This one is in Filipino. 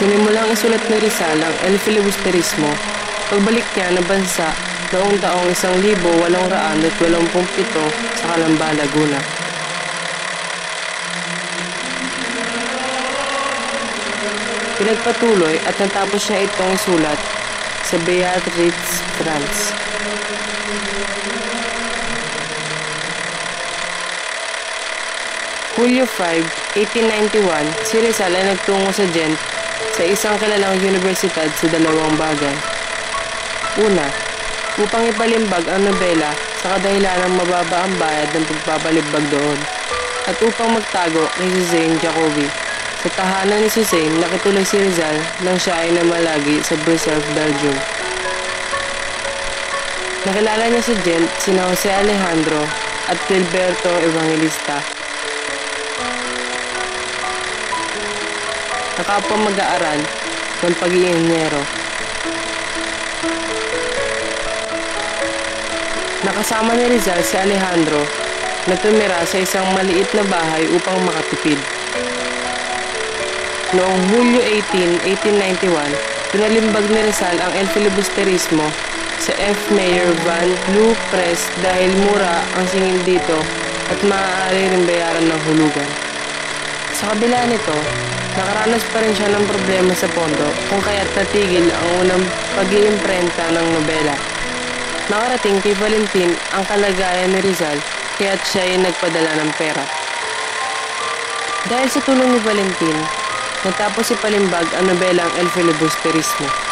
Sinimulang isulat ni Rizal ang El Filibusterismo pagbalik niya ng bansa noong taong 1887 sa Calamba, Laguna. Pinagpatuloy at natapos niya itong isulat sa Beatrice, France. Hulyo 5, 1891, si Rizal ay nagtungo sa Ghent sa isang kilalang universidad sa dalawang bagay. Una, upang ipalimbag ang nobela sa kadahilanang mababa ang bayad ng pagpapalimbag doon, at upang magtago kay Suzanne Jacobi. Sa tahanan ni Suzanne, nakituloy si Rizal nang siya ay namalagi sa Brussels, Belgium. Nakilala niya sa Ghent sina Jose Alejandro at Gilberto Evangelista, na kapwa mag-aaral ng pag-iinyero. Nakasama ni Rizal si Alejandro na tumira sa isang maliit na bahay upang makatipid. Noong Hulyo 18, 1891, pinalimbag ni Rizal ang El Filibusterismo sa F. Mayer van Loo Press dahil mura ang singil dito at maaari rin bayaran ng hulugan. Sa kabila nito, nakaranas pa rin siya ng problema sa pondo kung kaya't natigil ang unang pag-iimprenta ng nobela. Nakarating kay Valentin ang kalagayan ni Rizal kaya't siya ay nagpadala ng pera. Dahil sa tulong ni Valentin, natapos ipalimbag ang nobelang El Filibusterismo.